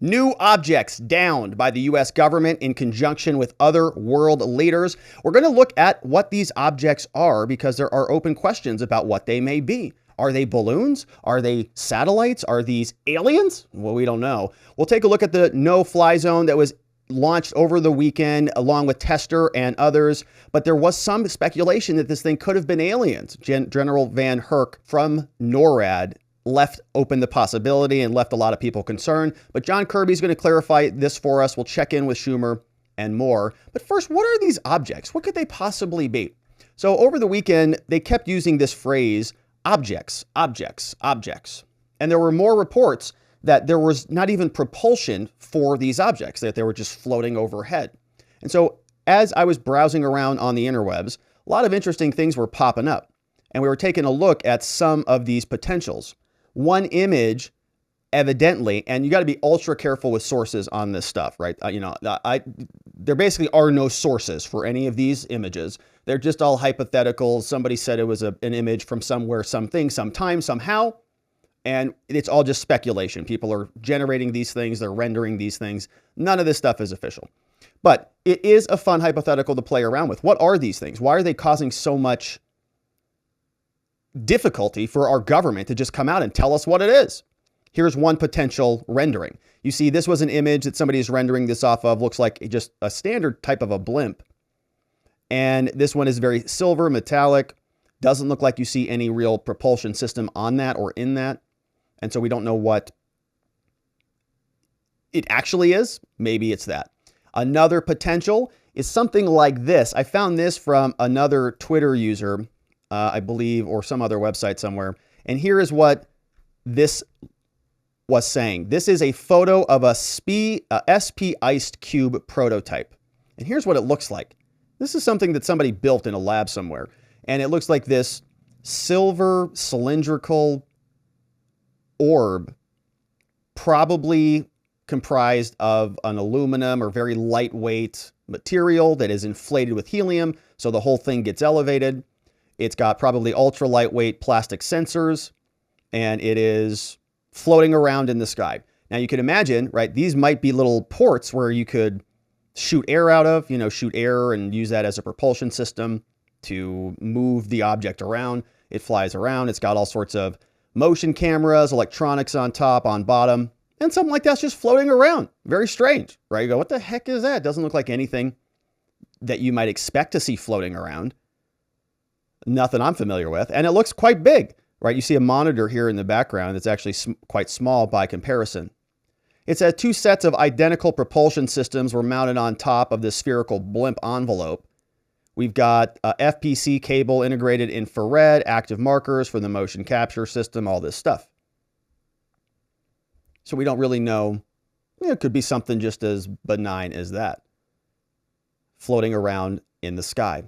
New objects downed by the U.S. government in conjunction with other world leaders. We're going to look at what these objects are because there are open questions about what they may be. Are they balloons? Are they satellites? Are these aliens? Well, we don't know. We'll take a look at the no-fly zone that was launched over the weekend along with Tester and others, but there was some speculation that this thing could have been aliens. General VanHerck from NORAD left open the possibility and left a lot of people concerned. But John Kirby's going to clarify this for us. We'll check in with Schumer and more. But first, what are these objects? What could they possibly be? So over the weekend, they kept using this phrase, objects, objects, objects. And there were more reports that there was not even propulsion for these objects, that they were just floating overhead. And so as I was browsing around on the interwebs, a lot of interesting things were popping up. And we were taking a look at some of these potentials. One image, evidently, and you got to be ultra careful with sources on this stuff, right? There basically are no sources for any of these images. They're just all hypotheticals. Somebody said it was an image from somewhere, something, sometime, somehow. And it's all just speculation. People are generating these things. They're rendering these things. None of this stuff is official. But it is a fun hypothetical to play around with. What are these things? Why are they causing so much difficulty for our government to just come out and tell us what it is? Here's one potential rendering. You see, this was an image that somebody is rendering this off of. Looks like just a standard type of a blimp. And this one is very silver, metallic. Doesn't look like you see any real propulsion system on that or in that. And so we don't know what it actually is. Maybe it's that. Another potential is something like this. I found this from another Twitter user, I believe, or some other website somewhere. And here is what this was saying. This is a photo of a SP iced cube prototype. And here's what it looks like. This is something that somebody built in a lab somewhere. And it looks like this silver cylindrical orb, probably comprised of an aluminum or very lightweight material that is inflated with helium. So the whole thing gets elevated. It's got probably ultra lightweight plastic sensors, and it is floating around in the sky. Now you can imagine, right? These might be little ports where you could shoot air out of, shoot air and use that as a propulsion system to move the object around. It flies around. It's got all sorts of motion cameras, electronics on top, on bottom, and something like that's just floating around. Very strange, right? You go, what the heck is that? Doesn't look like anything that you might expect to see floating around. Nothing I'm familiar with. And it looks quite big, right? You see a monitor here in the background that's actually quite small by comparison. It says 2 sets of identical propulsion systems were mounted on top of this spherical blimp envelope. We've got a FPC cable, integrated infrared, active markers for the motion capture system, all this stuff. So we don't really know. It could be something just as benign as that, floating around in the sky.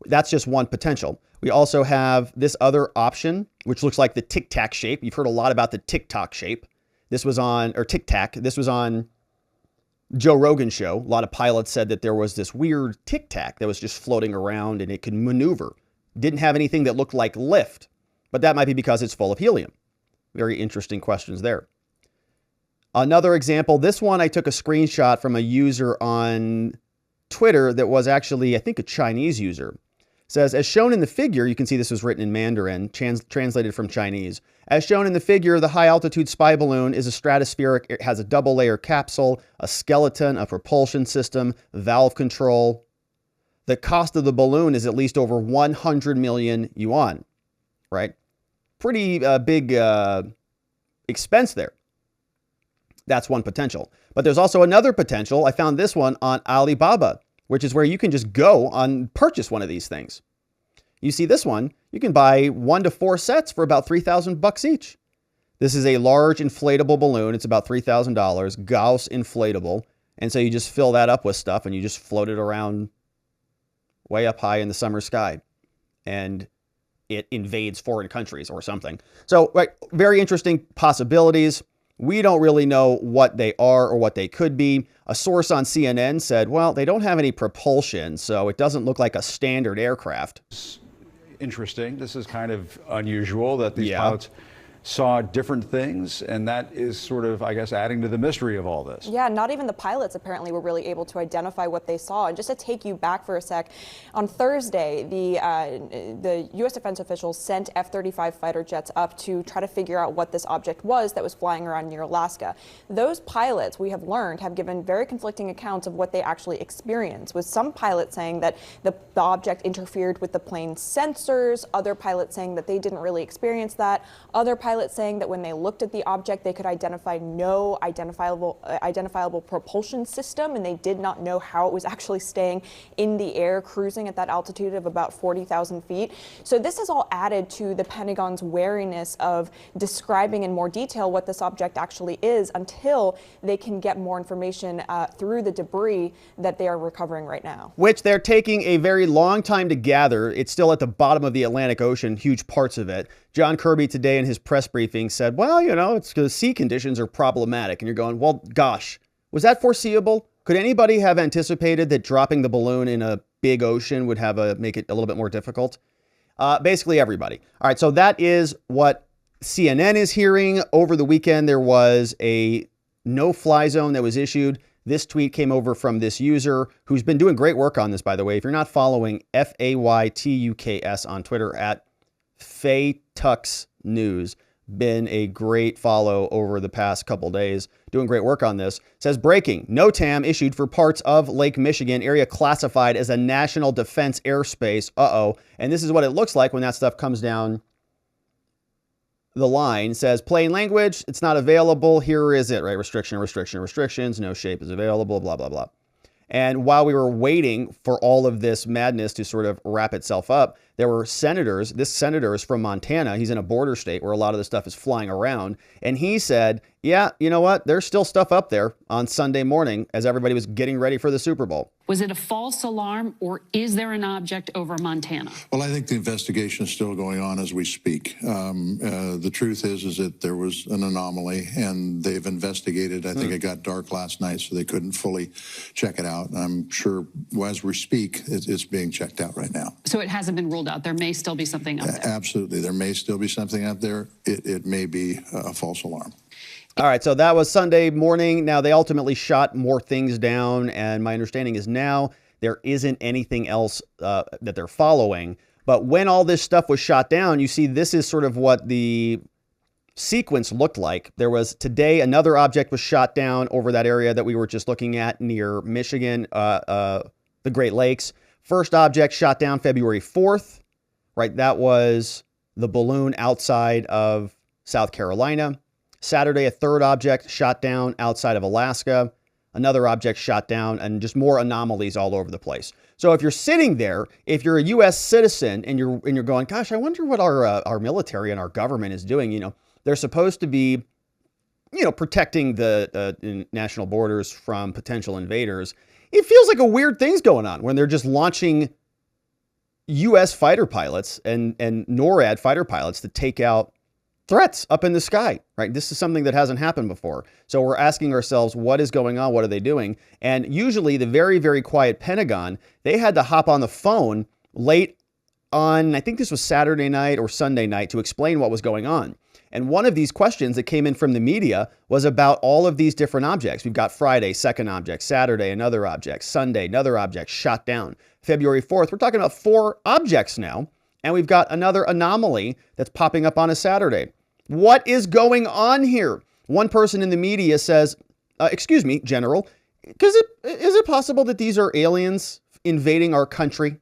That's just one potential. We also have this other option, which looks like the Tic Tac shape. You've heard a lot about the Tic Tac shape. This was on, or Tic Tac, this was on Joe Rogan's show. A lot of pilots said that there was this weird Tic Tac that was just floating around and it could maneuver. Didn't have anything that looked like lift, but that might be because it's full of helium. Very interesting questions there. Another example, this one I took a screenshot from a user on Twitter that was actually, I think, a Chinese user. It says, as shown in the figure, you can see this was written in Mandarin, translated from Chinese. As shown in the figure, the high-altitude spy balloon is a stratospheric. It has a double-layer capsule, a skeleton, a propulsion system, valve control. The cost of the balloon is at least over 100 million yuan, right? Pretty big expense there. That's one potential. But there's also another potential. I found this one on Alibaba, which is where you can just go and purchase one of these things. You see this one, you can buy 1 to 4 sets for about $3,000 each. This is a large inflatable balloon. It's about $3,000, Gauss inflatable. And so you just fill that up with stuff and you just float it around way up high in the summer sky. And it invades foreign countries or something. So, right, very interesting possibilities. We don't really know what they are or what they could be. A source on CNN said, well, they don't have any propulsion, so it doesn't look like a standard aircraft. Interesting. This is kind of unusual that these pilots saw different things, and that is sort of, I guess, adding to the mystery of all this. Yeah, not even the pilots apparently were really able to identify what they saw. And just to take you back for a sec, on Thursday, the U.S. defense officials sent F-35 fighter jets up to try to figure out what this object was that was flying around near Alaska. Those pilots, we have learned, have given very conflicting accounts of what they actually experienced, with some pilots saying that the object interfered with the plane's sensors, other pilots saying that they didn't really experience that, other pilots saying that when they looked at the object, they could identify no identifiable propulsion system, and they did not know how it was actually staying in the air, cruising at that altitude of about 40,000 feet. So this has all added to the Pentagon's wariness of describing in more detail what this object actually is until they can get more information through the debris that they are recovering right now. Which they're taking a very long time to gather. It's still at the bottom of the Atlantic Ocean, huge parts of it. John Kirby today in his press briefing said, well, you know, it's because sea conditions are problematic. And you're going, well, gosh, was that foreseeable? Could anybody have anticipated that dropping the balloon in a big ocean would make it a little bit more difficult? Basically everybody. All right, so that is what CNN is hearing. Over the weekend, there was a no-fly zone that was issued. This tweet came over from this user who's been doing great work on this, by the way. If you're not following FAYTUKS on Twitter at FayTux News, been a great follow over the past couple days, doing great work on this. Says breaking, no TAM issued for parts of Lake Michigan, area classified as a national defense airspace. And this is what it looks like when that stuff comes down the line. Says plain language, it's not available. Here is it, right? Restrictions, no shape is available, blah, blah, blah. And while we were waiting for all of this madness to sort of wrap itself up, there were senators. This senator is from Montana. He's in a border state where a lot of this stuff is flying around. And he said, yeah, you know what? There's still stuff up there on Sunday morning as everybody was getting ready for the Super Bowl. Was it a false alarm, or is there an object over Montana? Well, I think the investigation is still going on as we speak. The truth is that there was an anomaly, and they've investigated. I think it got dark last night, so they couldn't fully check it out. I'm sure as we speak, it's being checked out right now. So it hasn't been ruled out. There may still be something up there. Absolutely. There may still be something out there. It may be a false alarm. All right, so that was Sunday morning. Now, they ultimately shot more things down, and my understanding is now there isn't anything else that they're following. But when all this stuff was shot down, you see this is sort of what the sequence looked like. There was today another object was shot down over that area that we were just looking at near Michigan, the Great Lakes. First object shot down February 4th, right? That was the balloon outside of South Carolina. Saturday, a third object shot down outside of Alaska, another object shot down, and just more anomalies all over the place. So if you're sitting there, if you're a U.S. citizen and you're going, gosh, I wonder what our military and our government is doing. You know, they're supposed to be, you know, protecting the national borders from potential invaders. It feels like a weird thing's going on when they're just launching U.S. fighter pilots and NORAD fighter pilots to take out threats up in the sky, right? This is something that hasn't happened before. So we're asking ourselves, what is going on? What are they doing? And usually the very, very quiet Pentagon, they had to hop on the phone late on, I think this was Saturday night or Sunday night, to explain what was going on. And one of these questions that came in from the media was about all of these different objects. We've got Friday, second object, Saturday, another object, Sunday, another object shot down. February 4th, we're talking about 4 objects now. And we've got another anomaly that's popping up on a Saturday. What is going on here? One person in the media says, excuse me, General, is it possible that these are aliens invading our country?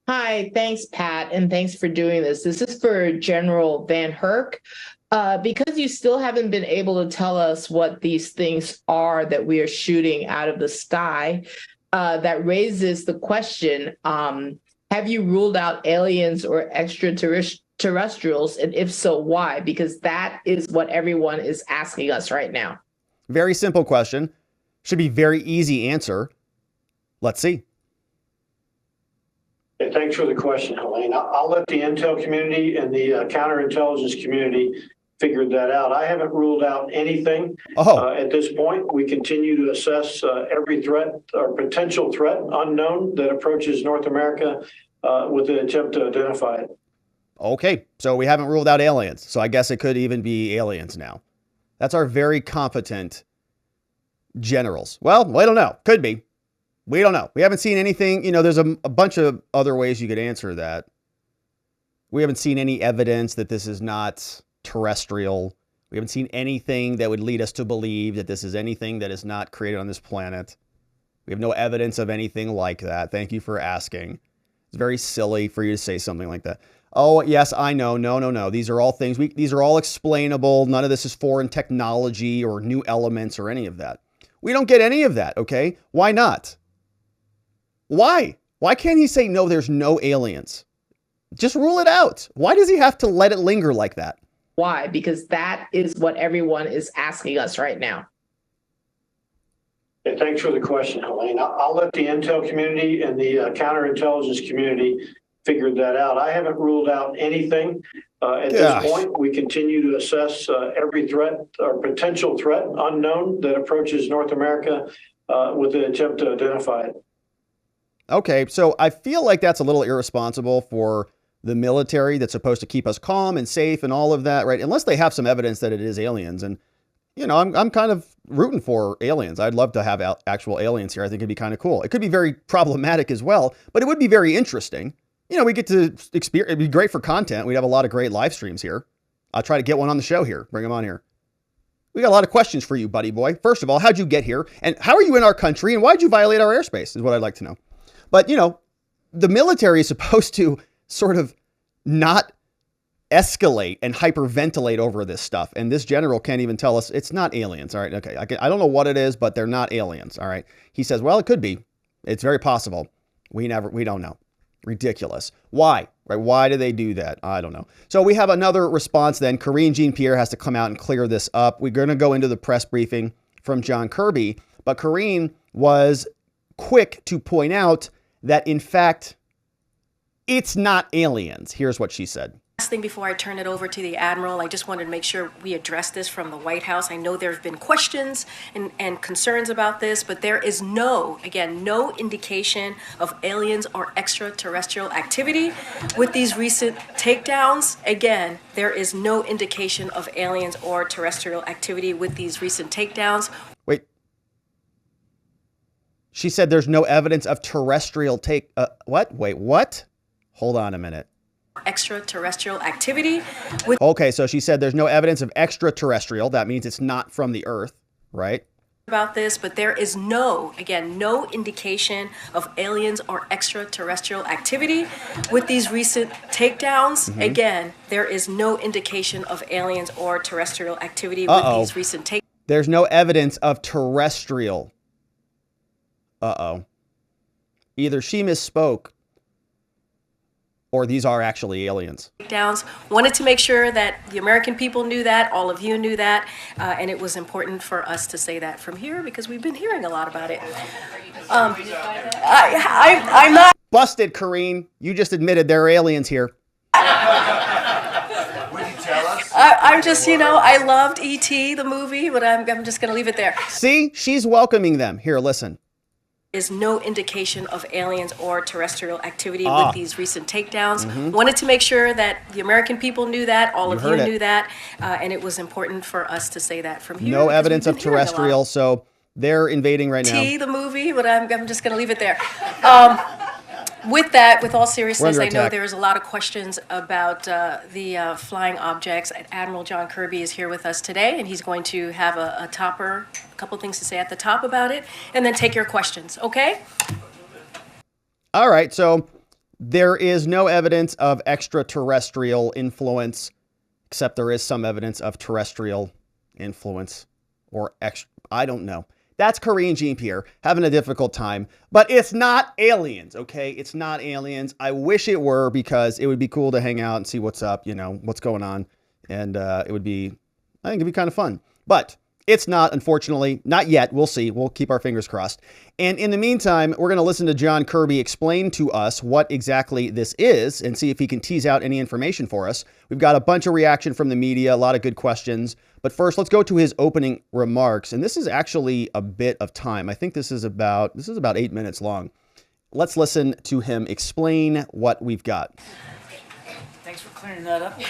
Hi, thanks, Pat, and thanks for doing this. This is for General VanHerck. Because you still haven't been able to tell us what these things are that we are shooting out of the sky, that raises the question, have you ruled out aliens or extraterrestrials, and if so, why? Because that is what everyone is asking us right now. Very simple question. Should be very easy answer. Let's see. Yeah, thanks for the question, Helene. I'll let the intel community and the counterintelligence community figure that out. I haven't ruled out anything at this point. We continue to assess every threat or potential threat unknown that approaches North America with an attempt to identify it. Okay, so we haven't ruled out aliens. So I guess it could even be aliens now. That's our very competent generals. Well, we don't know. Could be. We don't know. We haven't seen anything. You know, there's a bunch of other ways you could answer that. We haven't seen any evidence that this is not terrestrial. We haven't seen anything that would lead us to believe that this is anything that is not created on this planet. We have no evidence of anything like that. Thank you for asking. It's very silly for you to say something like that. Oh, yes, I know. No. These are all things. These are all explainable. None of this is foreign technology or new elements or any of that. We don't get any of that, okay? Why not? Why? Why can't he say, no, there's no aliens? Just rule it out. Why does he have to let it linger like that? Why? Because that is what everyone is asking us right now. Yeah, thanks for the question, Helene. I'll let the intel community and the counterintelligence community figure that out. I haven't ruled out anything at this point. We continue to assess every threat or potential threat unknown that approaches North America with the attempt to identify it. Okay, so I feel like that's a little irresponsible for the military that's supposed to keep us calm and safe and all of that, right? Unless they have some evidence that it is aliens. And, you know, I'm kind of rooting for aliens. I'd love to have actual aliens here. I think it'd be kind of cool. It could be very problematic as well, but it would be very interesting. You know, we get to experience, it'd be great for content. We'd have a lot of great live streams here. I'll try to get one on the show here. Bring them on here. We got a lot of questions for you, buddy boy. First of all, how'd you get here? And how are you in our country? And why'd you violate our airspace is what I'd like to know. But, you know, the military is supposed to sort of not escalate and hyperventilate over this stuff. And this general can't even tell us it's not aliens. All right. Okay. I don't know what it is, but they're not aliens. All right. He says, well, it could be. It's very possible. We don't know. Ridiculous. Why? Right? Why do they do that? I don't know. So we have another response then. Karine Jean-Pierre has to come out and clear this up. We're going to go into the press briefing from John Kirby, but Karine was quick to point out that, in fact, it's not aliens. Here's what she said. Last thing before I turn it over to the Admiral, I just wanted to make sure we address this from the White House. I know there have been questions and concerns about this, but there is no indication of aliens or extraterrestrial activity with these recent takedowns. Again, there is no indication of aliens or terrestrial activity with these recent takedowns. Wait. She said there's no evidence of terrestrial what? Wait, what? Hold on a minute. Extraterrestrial activity. Okay, so she said there's no evidence of extraterrestrial. That means it's not from the Earth, right? About this, but there is no indication of aliens or extraterrestrial activity with these recent takedowns. Mm-hmm. Again, there is no indication of aliens or terrestrial activity with these recent takedowns. There's no evidence of terrestrial. Either she misspoke or these are actually aliens. Takedowns. Wanted to make sure that the American people knew that, all of you knew that, and it was important for us to say that from here because we've been hearing a lot about it. I'm not busted, Karine. You just admitted there are aliens here. Would you tell us? I'm just, I loved E.T., the movie, but I'm just going to leave it there. See, she's welcoming them. Here, listen. Is no indication of aliens or terrestrial activity with these recent takedowns. Mm-hmm. Wanted to make sure that the American people knew that, all of you knew that, and it was important for us to say that from here. No evidence of terrestrial, so they're invading right now. The movie, but I'm just going to leave it there. With all seriousness, I know there's a lot of questions about the flying objects. Admiral John Kirby is here with us today, and he's going to have a couple things to say at the top about it, and then take your questions, okay? All right, so there is no evidence of extraterrestrial influence, except there is some evidence of terrestrial influence, or I don't know. That's Karine Jean-Pierre having a difficult time, but it's not aliens, okay? It's not aliens. I wish it were because it would be cool to hang out and see what's up, what's going on. And I think it'd be kind of fun. But it's not, unfortunately, not yet. We'll see. We'll keep our fingers crossed. And in the meantime, we're going to listen to John Kirby explain to us what exactly this is and see if he can tease out any information for us. We've got a bunch of reaction from the media, a lot of good questions. But first, let's go to his opening remarks. And this is actually a bit of time. I think this is about 8 minutes long. Let's listen to him explain what we've got. Thanks for clearing that up.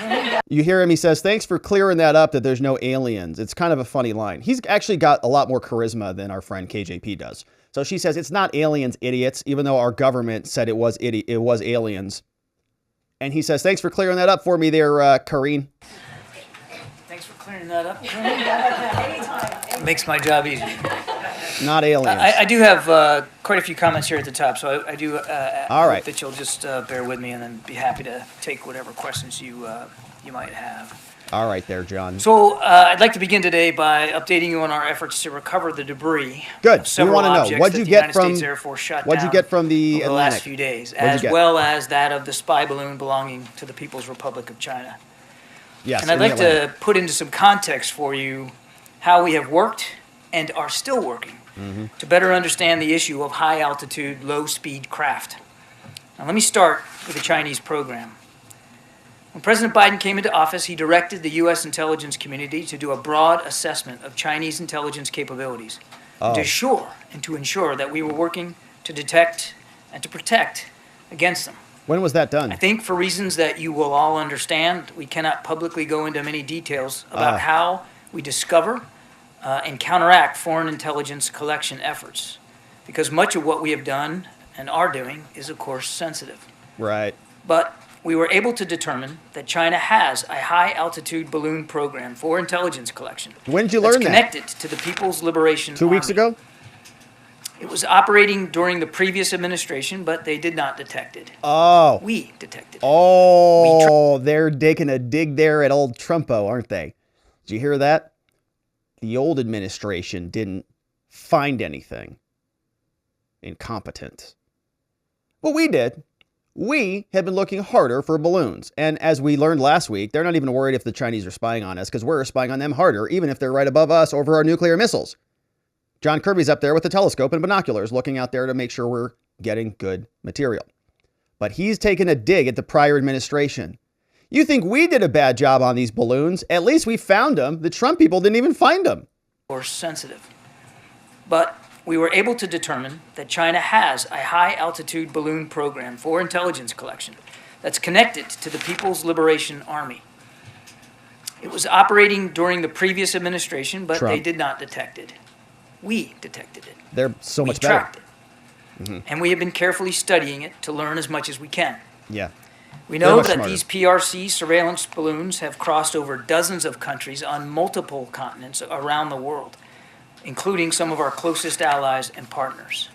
You hear him, he says, thanks for clearing that up, that there's no aliens. It's kind of a funny line. He's actually got a lot more charisma than our friend KJP does. So she says, it's not aliens, idiots, even though our government said it was aliens. And he says, thanks for clearing that up for me there, Karine. Thanks for clearing that up. Makes my job easier. Not aliens. I do have quite a few comments here at the top, so I do All right. hope that you'll just bear with me and then be happy to take whatever questions you might have. All right there, John. So I'd like to begin today by updating you on our efforts to recover the debris. Good. Of several We want to know, objects what'd that you the get United from States Air Force shot what'd you down get from the over the Atlantic? last few days, What'd you as get? well as that of the spy balloon belonging to the People's Republic of China. Yes. And I'd in the like Atlantic. to put into some context for you how we have worked and are still working to better understand the issue of high-altitude, low-speed craft. Now, let me start with the Chinese program. When President Biden came into office, he directed the U.S. intelligence community to do a broad assessment of Chinese intelligence capabilities and to ensure that we were working to detect and to protect against them. When was that done? I think for reasons that you will all understand, we cannot publicly go into many details about how we discover and counteract foreign intelligence collection efforts, because much of what we have done and are doing is, of course, sensitive. Right. But we were able to determine that China has a high-altitude balloon program for intelligence collection. When did you learn that? Connected to the People's Liberation 2 weeks Army. ago? It was operating during the previous administration, but they did not detect it. Oh. We detected it. Oh, they're taking a dig there at old Trumpo, aren't they? Did you hear that? The old administration didn't find anything. Incompetent. Well, we did. We have been looking harder for balloons. And as we learned last week, they're not even worried if the Chinese are spying on us, because we're spying on them harder, even if they're right above us over our nuclear missiles. John Kirby's up there with a telescope and binoculars looking out there to make sure we're getting good material. But he's taken a dig at the prior administration. You think we did a bad job on these balloons? At least we found them. The Trump people didn't even find them. Or sensitive. But we were able to determine that China has a high-altitude balloon program for intelligence collection that's connected to the People's Liberation Army. It was operating during the previous administration, but they did not detect it. We detected it. They're so much better. We tracked it. And we have been carefully studying it to learn as much as we can. Yeah. We know that these PRC surveillance balloons have crossed over dozens of countries on multiple continents around the world, including some of our closest allies and partners.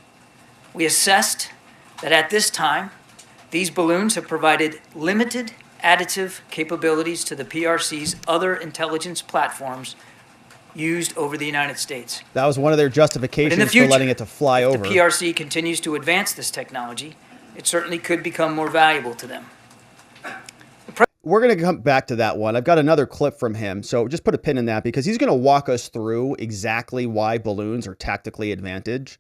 We assessed that at this time, these balloons have provided limited additive capabilities to the PRC's other intelligence platforms used over the United States. That was one of their justifications for letting it to fly over. If the PRC continues to advance this technology, it certainly could become more valuable to them. We're going to come back to that one. I've got another clip from him, so just put a pin in that, because he's going to walk us through exactly why balloons are tactically advantaged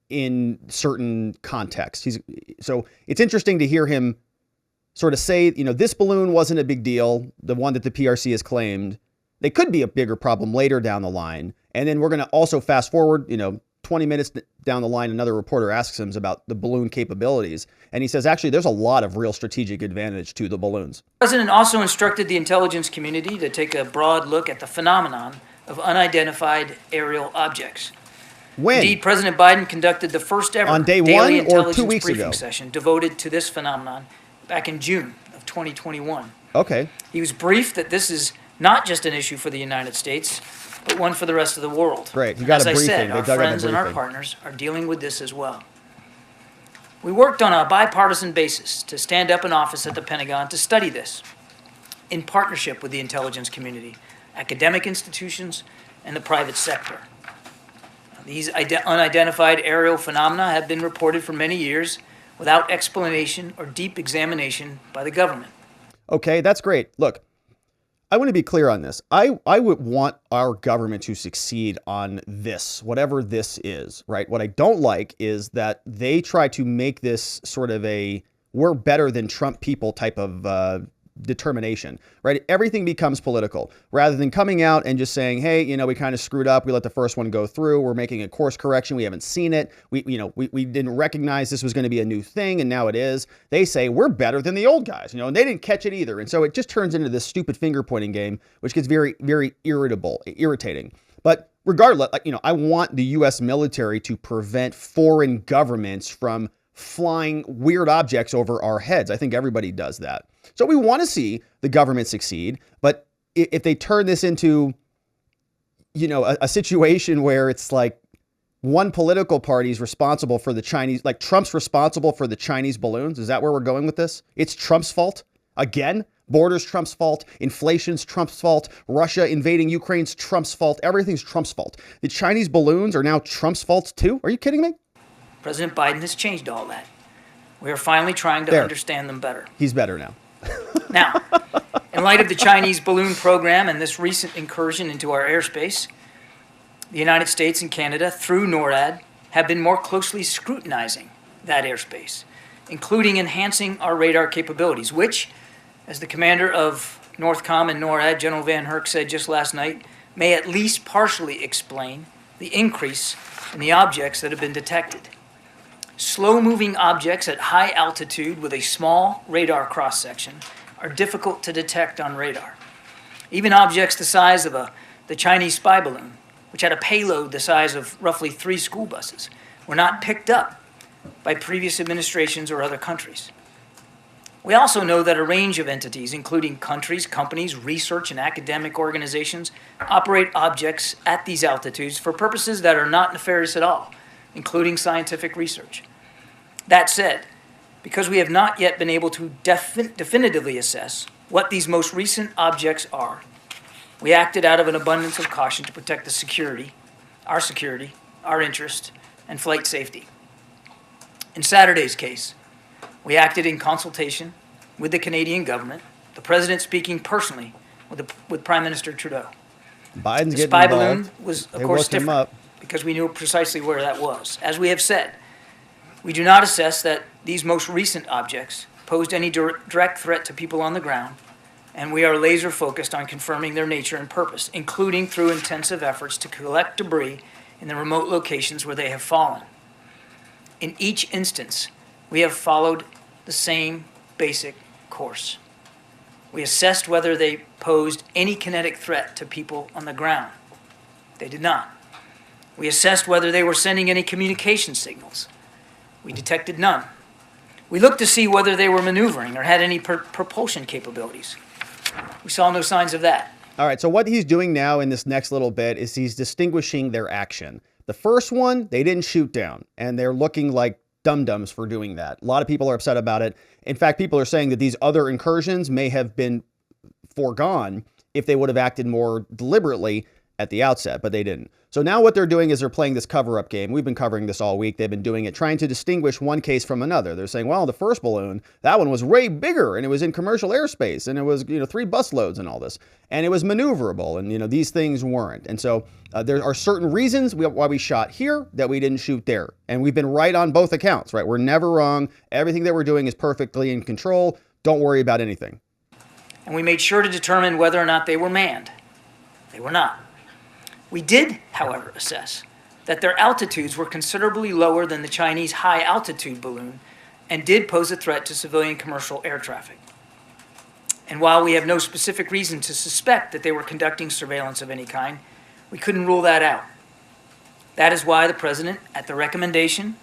in certain contexts. So it's interesting to hear him sort of say, this balloon wasn't a big deal, the one that the PRC has claimed. They could be a bigger problem later down the line. And then we're going to also fast forward, 20 minutes down the line, another reporter asks him about the balloon capabilities. And he says, actually, there's a lot of real strategic advantage to the balloons. The president also instructed the intelligence community to take a broad look at the phenomenon of unidentified aerial objects. When? Indeed, President Biden conducted the first ever on day daily 1 or 2 intelligence weeks briefing ago? Session devoted to this phenomenon back in June of 2021. Okay. He was briefed that this is not just an issue for the United States, but one for the rest of the world. Great. You got as a briefing. I said, They our dug up a friends and our briefing. partners are dealing with this as well. We worked on a bipartisan basis to stand up an office at the Pentagon to study this, in partnership with the intelligence community, academic institutions, and the private sector. These unidentified aerial phenomena have been reported for many years without explanation or deep examination by the government. Okay, that's great. Look, I want to be clear on this. I would want our government to succeed on this, whatever this is, right? What I don't like is that they try to make this sort of a we're better than Trump people type of determination, right? Everything becomes political rather than coming out and just saying, hey, you know, we kind of screwed up. We let the first one go through. We're making a course correction. We haven't seen it. We didn't recognize this was going to be a new thing, and now it is. They say we're better than the old guys, you know, and they didn't catch it either. And so it just turns into this stupid finger pointing game, which gets very, very irritating. But regardless, like, you know, I want the U.S. military to prevent foreign governments from flying weird objects over our heads. I think everybody does that. So we want to see the government succeed. But if they turn this into, you know, a situation where it's like one political party is responsible for the Chinese, like Trump's responsible for the Chinese balloons. Is that where we're going with this? It's Trump's fault again? Borders Trump's fault. Inflation's Trump's fault. Russia invading Ukraine's Trump's fault. Everything's Trump's fault. The Chinese balloons are now Trump's fault too? Are you kidding me? President Biden has changed all that. We are finally trying to understand them better. He's better now. Now, in light of the Chinese balloon program and this recent incursion into our airspace, the United States and Canada, through NORAD, have been more closely scrutinizing that airspace, including enhancing our radar capabilities, which, as the commander of NORTHCOM and NORAD, General VanHerck, said just last night, may at least partially explain the increase in the objects that have been detected. Slow-moving objects at high altitude with a small radar cross-section are difficult to detect on radar. Even objects the size of the Chinese spy balloon, which had a payload the size of roughly 3 school buses, were not picked up by previous administrations or other countries. We also know that a range of entities, including countries, companies, research, and academic organizations, operate objects at these altitudes for purposes that are not nefarious at all, including scientific research. That said, because we have not yet been able to definitively assess what these most recent objects are, we acted out of an abundance of caution to protect our security, our interest, and flight safety. In Saturday's case, we acted in consultation with the Canadian government, the president speaking personally with Prime Minister Trudeau. Biden's the getting spy involved. Balloon was, of course, different because we knew precisely where that was. As we have said, we do not assess that these most recent objects posed any direct threat to people on the ground, and we are laser focused on confirming their nature and purpose, including through intensive efforts to collect debris in the remote locations where they have fallen. In each instance, we have followed the same basic course. We assessed whether they posed any kinetic threat to people on the ground. They did not. We assessed whether they were sending any communication signals. We detected none. We looked to see whether they were maneuvering or had any propulsion capabilities. We saw no signs of that. All right, so what he's doing now in this next little bit is he's distinguishing their action. The first one, they didn't shoot down, and they're looking like dum-dums for doing that. A lot of people are upset about it. In fact, people are saying that these other incursions may have been foregone if they would have acted more deliberately at the outset, but they didn't. So now what they're doing is they're playing this cover-up game. We've been covering this all week. They've been doing it, trying to distinguish one case from another. They're saying, well, the first balloon, that one was way bigger, and it was in commercial airspace, and it was, 3 bus loads and all this, and it was maneuverable, and these things weren't. And so there are certain reasons why we shot here that we didn't shoot there, and we've been right on both accounts, right? We're never wrong. Everything that we're doing is perfectly in control. Don't worry about anything. And we made sure to determine whether or not they were manned. They were not. We did, however, assess that their altitudes were considerably lower than the Chinese high-altitude balloon and did pose a threat to civilian commercial air traffic. And while we have no specific reason to suspect that they were conducting surveillance of any kind, we couldn't rule that out. That is why the President, at the recommendation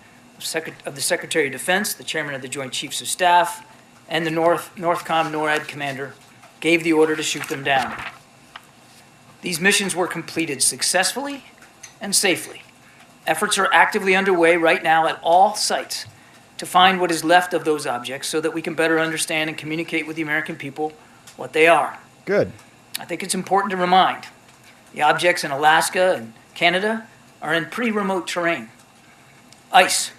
of the Secretary of Defense, the Chairman of the Joint Chiefs of Staff, and the NORTHCOM NORAD commander, gave the order to shoot them down. These missions were completed successfully and safely. Efforts are actively underway right now at all sites to find what is left of those objects so that we can better understand and communicate with the American people what they are. Good. I think it's important to remind the objects in Alaska and Canada are in pretty remote terrain. Ice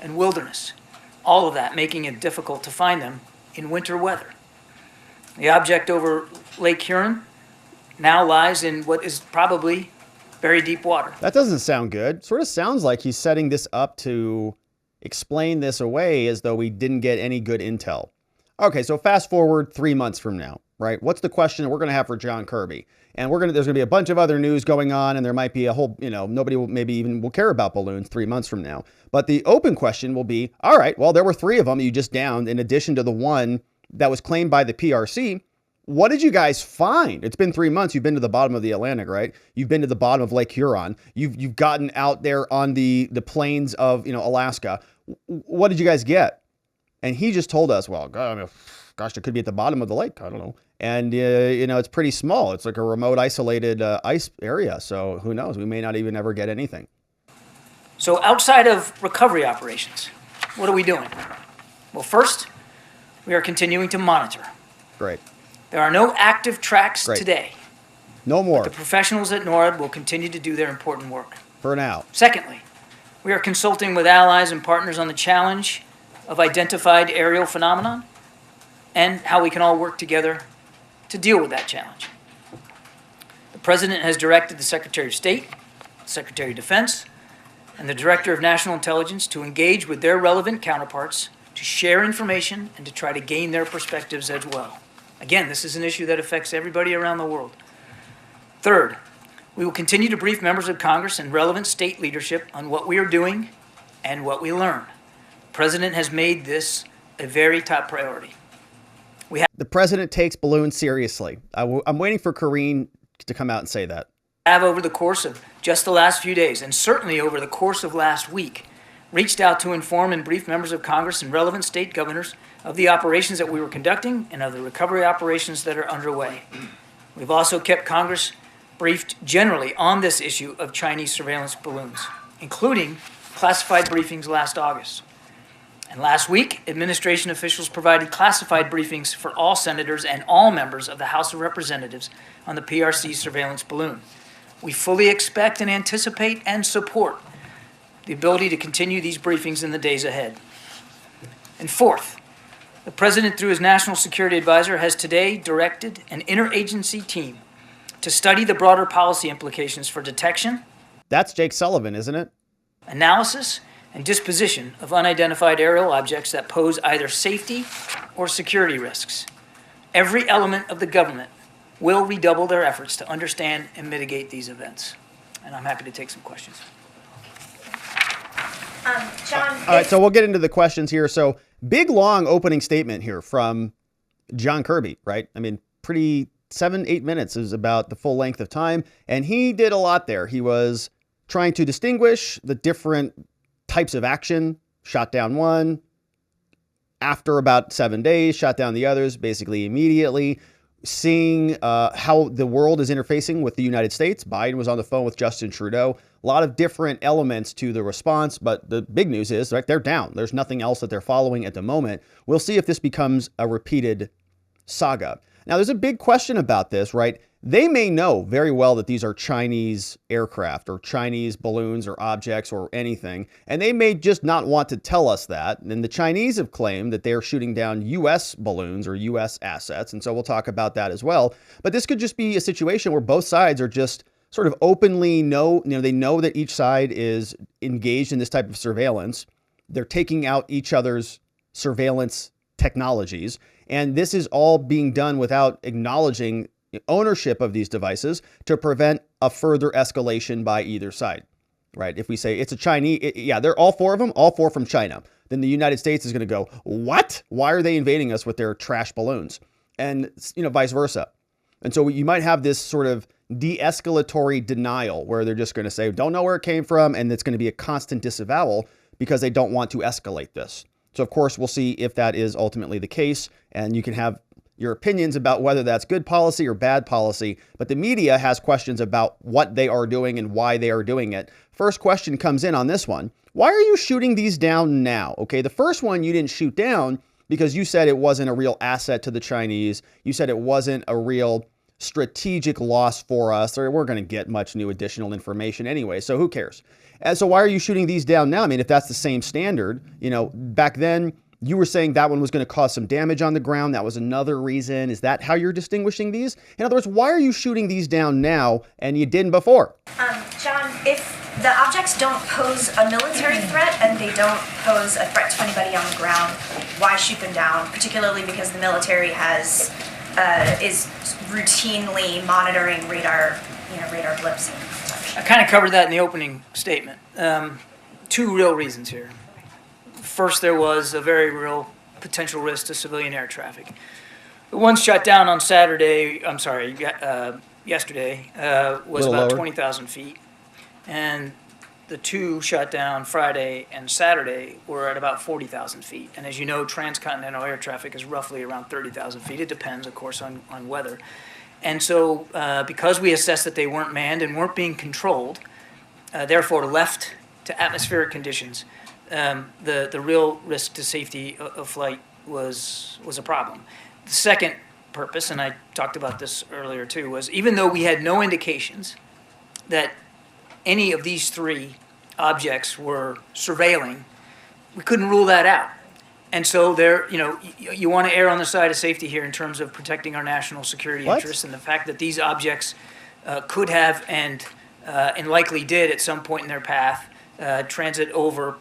and wilderness, all of that making it difficult to find them in winter weather. The object over Lake Huron now lies in what is probably very deep water. That doesn't sound good. Sort of sounds like he's setting this up to explain this away as though we didn't get any good intel. Okay, so fast forward 3 months from now, right? What's the question that we're going to have for John Kirby? And there's going to be a bunch of other news going on, and there might be a whole, nobody will maybe even will care about balloons 3 months from now. But the open question will be, all right, well, there were 3 of them that you just downed in addition to the one that was claimed by the PRC. What did you guys find? It's been 3 months. You've been to the bottom of the Atlantic, right? You've been to the bottom of Lake Huron. You've gotten out there on the plains of, Alaska. What did you guys get? And he just told us, well, gosh, it could be at the bottom of the lake. I don't know. And, it's pretty small. It's like a remote, isolated ice area. So who knows? We may not even ever get anything. So outside of recovery operations, what are we doing? Well, first, we are continuing to monitor. Great. There are no active tracks today. No more. But the professionals at NORAD will continue to do their important work. For now. Secondly, we are consulting with allies and partners on the challenge of identified aerial phenomenon and how we can all work together to deal with that challenge. The President has directed the Secretary of State, Secretary of Defense, and the Director of National Intelligence to engage with their relevant counterparts to share information and to try to gain their perspectives as well. Again, this is an issue that affects everybody around the world. Third, we will continue to brief members of Congress and relevant state leadership on what we are doing and what we learn. The President has made this a very top priority. The President takes balloons seriously. I'm waiting for Karine to come out and say that. Have over the course of just the last few days, and certainly over the course of last week, reached out to inform and brief members of Congress and relevant state governors of the operations that we were conducting and of the recovery operations that are underway. We've also kept Congress briefed generally on this issue of Chinese surveillance balloons, including classified briefings last August. And last week, administration officials provided classified briefings for all senators and all members of the House of Representatives on the PRC surveillance balloon. We fully expect and anticipate and support the ability to continue these briefings in the days ahead. And fourth, the President, through his National Security Advisor, has today directed an interagency team to study the broader policy implications for detection. That's Jake Sullivan, isn't it? Analysis and disposition of unidentified aerial objects that pose either safety or security risks. Every element of the government will redouble their efforts to understand and mitigate these events. And I'm happy to take some questions. John. All right, so we'll get into the questions here. So big, long opening statement here from John Kirby, right? I mean, pretty 7-8 minutes is about the full length of time. And he did a lot there. He was trying to distinguish the different types of action, shot down one, after about 7 days, shot down the others, basically immediately, seeing how the world is interfacing with the United States. Biden was on the phone with Justin Trudeau. A lot of different elements to the response, but the big news is, right, they're down. There's nothing else that they're following at the moment. We'll see if this becomes a repeated saga. Now, there's a big question about this, right? They may know very well that these are Chinese aircraft or Chinese balloons or objects or anything, and they may just not want to tell us that. And the Chinese have claimed that they're shooting down U.S. balloons or U.S. assets, and so we'll talk about that as well. But this could just be a situation where both sides are just sort of openly they know that each side is engaged in this type of surveillance. They're taking out each other's surveillance technologies, and this is all being done without acknowledging ownership of these devices to prevent a further escalation by either side, right? If we say it's a Chinese, they're all 4 of them, all 4 from China. Then the United States is going to go, what? Why are they invading us with their trash balloons? And, vice versa. And so you might have this sort of de-escalatory denial where they're just going to say, don't know where it came from. And it's going to be a constant disavowal because they don't want to escalate this. So, of course, we'll see if that is ultimately the case. And you can have your opinions about whether that's good policy or bad policy, but the media has questions about what they are doing and why they are doing it. First question comes in on this one. Why are you shooting these down now? Okay, the first one you didn't shoot down because you said it wasn't a real asset to the Chinese. You said it wasn't a real strategic loss for us, or we're going to get much new additional information anyway, so who cares? And so why are you shooting these down now? I mean, if that's the same standard, back then, you were saying that one was going to cause some damage on the ground. That was another reason. Is that how you're distinguishing these? In other words, why are you shooting these down now and you didn't before? John, if The objects don't pose a military threat, and they don't pose a threat to anybody on the ground. Why shoot them down? Particularly because the military is routinely monitoring radar blips and such. I kind of covered that in the opening statement. Two real reasons here. First, there was a very real potential risk to civilian air traffic. The one shot down on yesterday, was about 20,000 feet. And the two shot down Friday and Saturday were at about 40,000 feet. And as you know, transcontinental air traffic is roughly around 30,000 feet. It depends, of course, on weather. And so because we assessed that they weren't manned and weren't being controlled, therefore left to atmospheric conditions, the real risk to safety of flight was a problem. The second purpose, and I talked about this earlier too, was even though we had no indications that any of these three objects were surveilling, we couldn't rule that out. And so you want to err on the side of safety here in terms of protecting our national security interests, and the fact that these objects could have and likely did at some point in their path transit over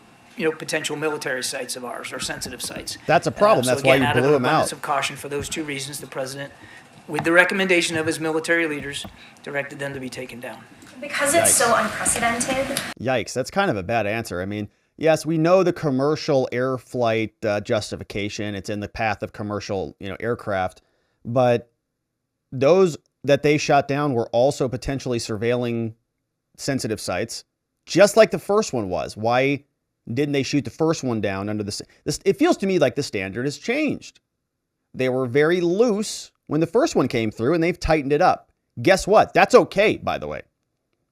potential military sites of ours or sensitive sites. That's a problem. That's why you blew them out. Out of of caution for those two reasons, the president, with the recommendation of his military leaders, directed them to be taken down. Because it's so unprecedented. Yikes, that's kind of a bad answer. I mean, yes, we know the commercial air flight justification. It's in the path of commercial, aircraft, but those that they shot down were also potentially surveilling sensitive sites, just like the first one was. Why didn't they shoot the first one down under this? It feels to me like the standard has changed. They were very loose when the first one came through, and they've tightened it up. Guess what? That's okay, by the way.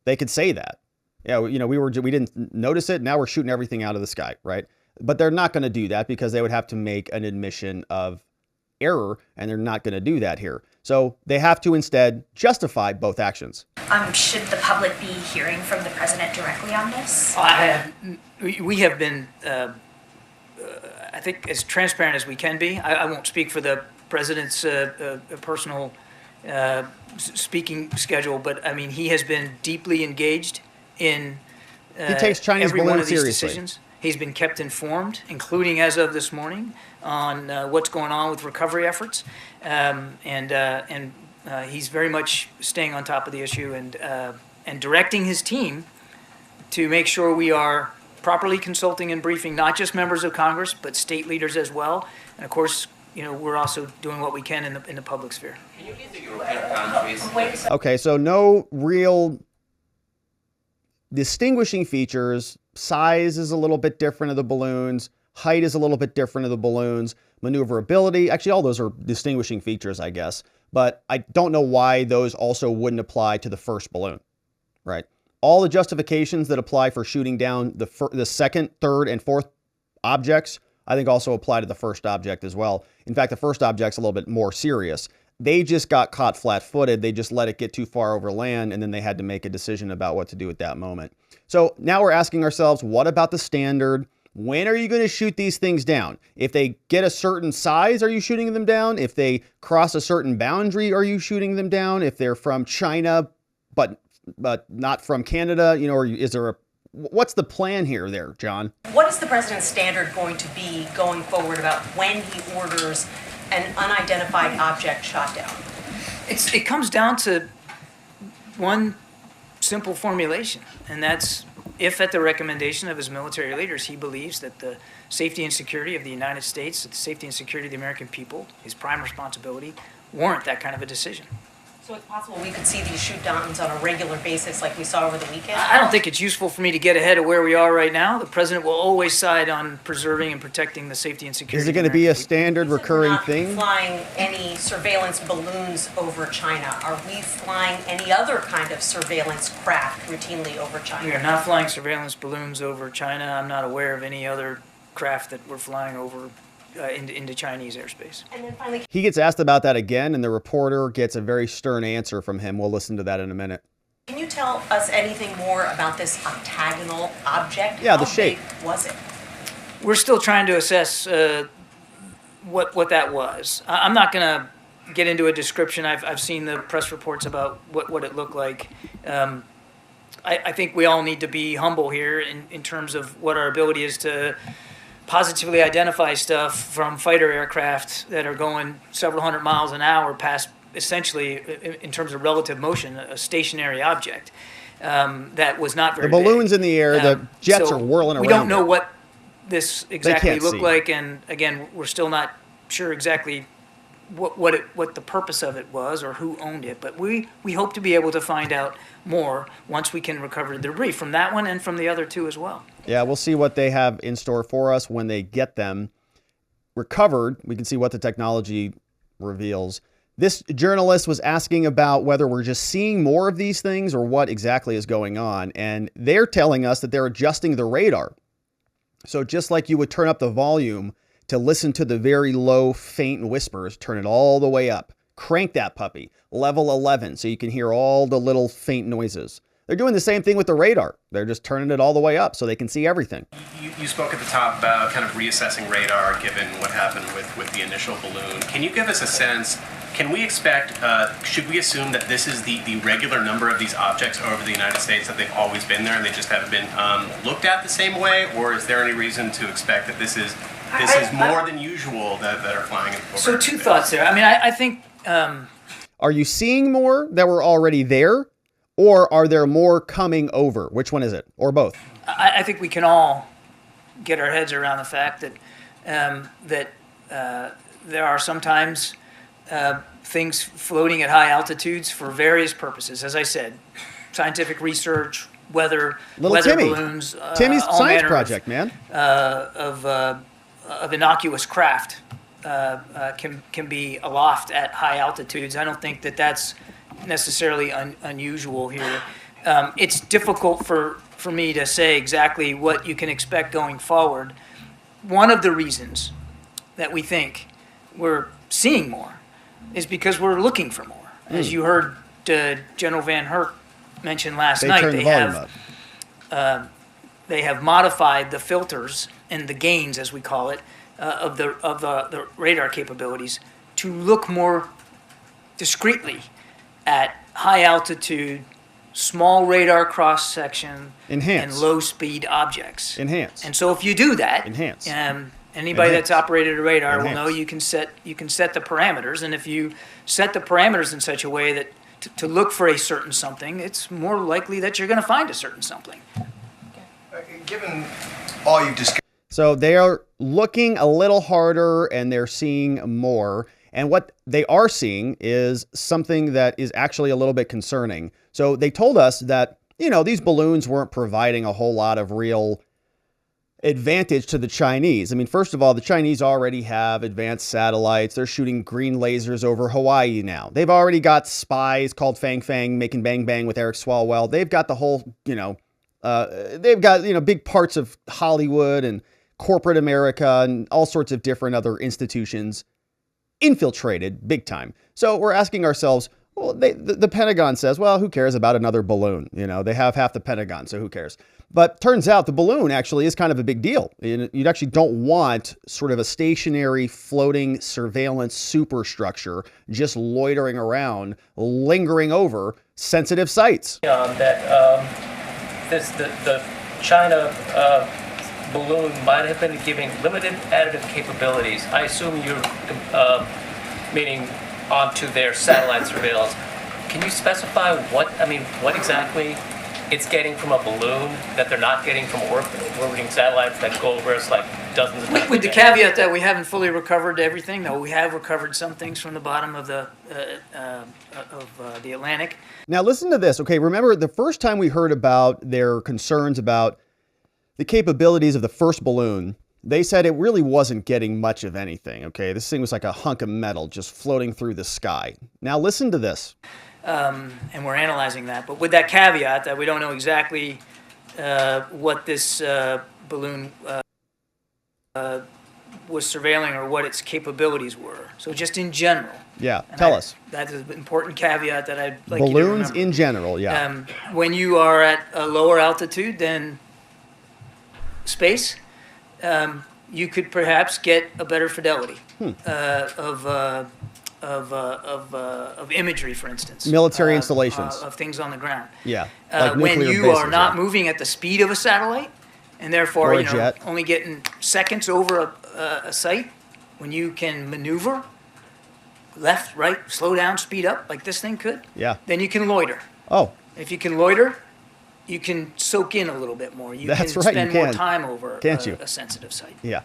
They could say that. Yeah, we didn't notice it. Now we're shooting everything out of the sky, right? But they're not going to do that because they would have to make an admission of error, and they're not going to do that here. So they have to instead justify both actions. Should the public be hearing from the president directly on this? We have been, I think, as transparent as we can be. I won't speak for the president's personal speaking schedule, but I mean, he has been deeply engaged in he takes Chinese every one of these seriously. decisions. He's been kept informed, including as of this morning, on what's going on with recovery efforts, and he's very much staying on top of the issue and directing his team to make sure we are properly consulting and briefing not just members of Congress but state leaders as well, and of course, we're also doing what we can in the public sphere. Can you please do European countries? Okay, so no real distinguishing features. Size is a little bit different of the balloons. Height is a little bit different of the balloons. Maneuverability, actually all those are distinguishing features, I guess. But I don't know why those also wouldn't apply to the first balloon, right? All the justifications that apply for shooting down the second, third, and fourth objects, I think also apply to the first object as well. In fact, the first object's a little bit more serious. They just got caught flat-footed. They just let it get too far over land, and then they had to make a decision about what to do at that moment. So now we're asking ourselves, what about the standard? When are you going to shoot these things down? If they get a certain size, are you shooting them down? If they cross a certain boundary, are you shooting them down? If they're from China, but not from Canada, or is there what's the plan here there, John? What is the president's standard going to be going forward about when he orders an unidentified object shot down? It comes down to one simple formulation, and that's if at the recommendation of his military leaders, he believes that the safety and security of the United States, the safety and security of the American people, his prime responsibility, warrant that kind of a decision. So it's possible we could see these shoot downs on a regular basis like we saw over the weekend? I don't think it's useful for me to get ahead of where we are right now. The president will always side on preserving and protecting the safety and security. Is it going to be a standard recurring thing? We're not flying any surveillance balloons over China. Are we flying any other kind of surveillance craft routinely over China? We are not flying surveillance balloons over China. I'm not aware of any other craft that we're flying over into Chinese airspace. And then finally, he gets asked about that again, and the reporter gets a very stern answer from him. We'll listen to that in a minute. Can you tell us anything more about this octagonal object? Yeah, the shape. How big was it? We're still trying to assess what that was. I'm not going to get into a description. I've seen the press reports about what it looked like. I think we all need to be humble here in terms of what our ability is to positively identify stuff from fighter aircraft that are going several hundred miles an hour past, essentially, in terms of relative motion, a stationary object that was not very big. The balloon's big. in the air, the jets are whirling around. We don't know what this exactly looked see. like, and again, we're still not sure exactly what the purpose of it was or who owned it, but we hope to be able to find out more once we can recover the debris from that one and from the other two as well. Yeah, we'll see what they have in store for us when they get them recovered. We can see what the technology reveals. This journalist was asking about whether we're just seeing more of these things or what exactly is going on, and they're telling us that they're adjusting the radar. So just like you would turn up the volume to listen to the very low, faint whispers, turn it all the way up. Crank that puppy, level 11, so you can hear all the little faint noises. They're doing the same thing with the radar. They're just turning it all the way up so they can see everything. You spoke at the top about kind of reassessing radar given what happened with the initial balloon. Can you give us a sense, can we expect, should we assume that this is the regular number of these objects over the United States, that they've always been there and they just haven't been looked at the same way? Or is there any reason to expect that this is more than usual that are flying over? So two thoughts there. I mean, I think... Are you seeing more that were already there? Or are there more coming over? Which one is it? Or both? I think we can all get our heads around the fact that there are sometimes things floating at high altitudes for various purposes. As I said, scientific research, weather balloons, Timmy's all science manner project, man. Of innocuous craft can be aloft at high altitudes. I don't think that that's necessarily unusual here. It's difficult for me to say exactly what you can expect going forward. One of the reasons that we think we're seeing more is because we're looking for more. As you heard General VanHerck mention last night, they have modified the filters and the gains, as we call it, of the radar capabilities to look more discreetly at high altitude, small radar cross section, and low speed objects. And so if you do that, anybody that's operated a radar will know you can set the parameters, and if you set the parameters in such a way that to look for a certain something, it's more likely that you're going to find a certain something. Given all you've discussed. So they are looking a little harder and they're seeing more. And what they are seeing is something that is actually a little bit concerning. So they told us that, these balloons weren't providing a whole lot of real advantage to the Chinese. I mean, first of all, the Chinese already have advanced satellites. They're shooting green lasers over Hawaii now. They've already got spies called Fang Fang making bang bang with Eric Swalwell. They've got the whole, they've got, big parts of Hollywood and corporate America and all sorts of different other institutions infiltrated big time. So we're asking ourselves, well, the Pentagon says, well, who cares about another balloon? They have half the Pentagon, so who cares? But turns out the balloon actually is kind of a big deal. You actually don't want sort of a stationary floating surveillance superstructure just loitering around, lingering over sensitive sites. The China balloon might have been giving limited additive capabilities. I assume you're meaning onto their satellite surveillance. Can you specify what exactly it's getting from a balloon that they're not getting from orbiting satellites that go over us like dozens of times? With the caveat that we haven't fully recovered everything, though we have recovered some things from the bottom of the Atlantic. Now listen to this. Okay, remember the first time we heard about their concerns about the capabilities of the first balloon, they said it really wasn't getting much of anything, okay? This thing was like a hunk of metal just floating through the sky. Now listen to this. And we're analyzing that, but with that caveat that we don't know exactly what this balloon was surveilling or what its capabilities were. So just in general. Yeah, tell us. That is an important caveat that I'd like balloons you to remember. In general, yeah. When you are at a lower altitude than space, you could perhaps get a better fidelity of of imagery, for instance. Military installations. Of things on the ground. Yeah. When you are not moving at the speed of a satellite, and therefore Or a jet. only getting seconds over a site, when you can maneuver left, right, slow down, speed up, like this thing could, then you can loiter. Oh. If you can loiter, you can soak in a little bit more. You That's can right, spend you more can. time over a sensitive site. Yeah.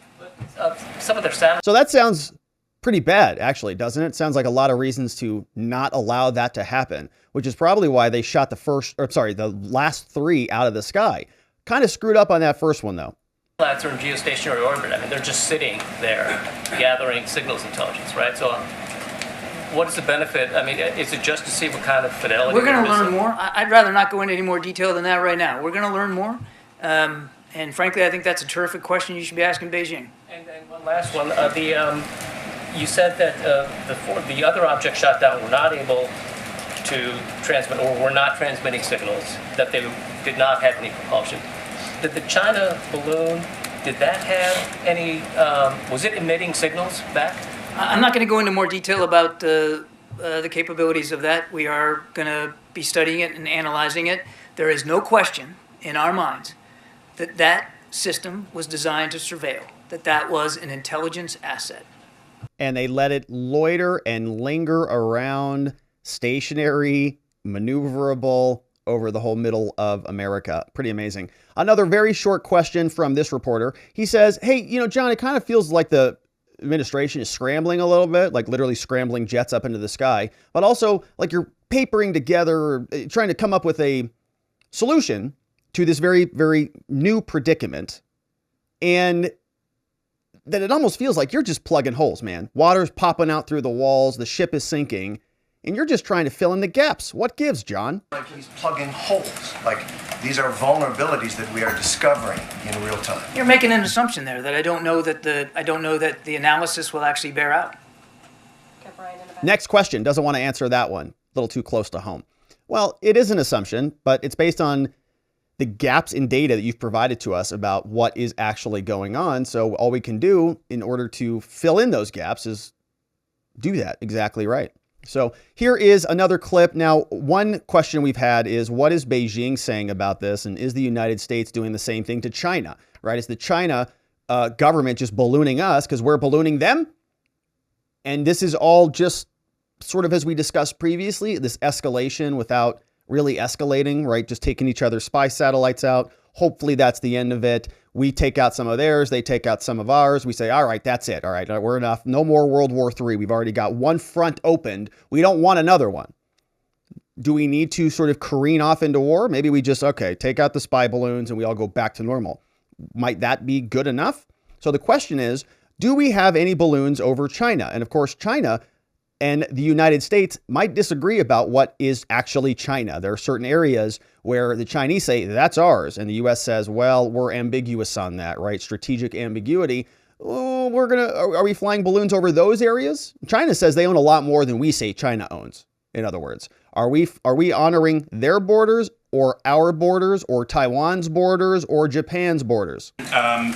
Some of their satellites. So that sounds pretty bad, actually, doesn't it? Sounds like a lot of reasons to not allow that to happen, which is probably why they shot the last 3 out of the sky. Kind of screwed up on that first one, though. Satellites are in geostationary orbit. I mean, they're just sitting there gathering signals intelligence, right? So what is the benefit? I mean, is it just to see what kind of fidelity? We're going to they're learn missing? more. I'd rather not go into any more detail than that right now. We're going to learn more. And frankly, I think that's a terrific question you should be asking Beijing. And one last one. You said that the other objects shot down were not able to transmit, or were not transmitting signals, that they did not have any propulsion. Did the China balloon, did that have any, was it emitting signals back? I'm not going to go into more detail about the capabilities of that. We are going to be studying it and analyzing it. There is no question in our minds that that system was designed to surveil, that was an intelligence asset. And they let it loiter and linger around, stationary, maneuverable over the whole middle of America. Pretty amazing. Another very short question from this reporter. He says, hey, John, it kind of feels like the administration is scrambling a little bit, like literally scrambling jets up into the sky, but also like you're papering together, trying to come up with a solution to this very, very new predicament. And that it almost feels like you're just plugging holes, man. Water's popping out through the walls, the ship is sinking, and you're just trying to fill in the gaps. What gives, John? Like he's plugging holes. Like these are vulnerabilities that we are discovering in real time. You're making an assumption there that I don't know that the analysis will actually bear out. Next question. Doesn't want to answer that one. A little too close to home. Well, it is an assumption, but it's based on the gaps in data that you've provided to us about what is actually going on. So all we can do in order to fill in those gaps is do that exactly right. So here is another clip. Now, one question we've had is, what is Beijing saying about this? And is the United States doing the same thing to China, right? Is the China government just ballooning us because we're ballooning them? And this is all just sort of, as we discussed previously, this escalation without really escalating, right? Just taking each other's spy satellites out. Hopefully that's the end of it. We take out some of theirs. They take out some of ours. We say, all right, that's it. All right, we're enough. No more World War III. We've already got one front opened. We don't want another one. Do we need to sort of careen off into war? Maybe we just, take out the spy balloons and we all go back to normal. Might that be good enough? So the question is, do we have any balloons over China? And of course, China and the United States might disagree about what is actually China. There are certain areas where the Chinese say that's ours, and the U.S. says, well, we're ambiguous on that, right? Strategic ambiguity. Oh, are we flying balloons over those areas? China says they own a lot more than we say China owns. In other words, are we honoring their borders or our borders or Taiwan's borders or Japan's borders?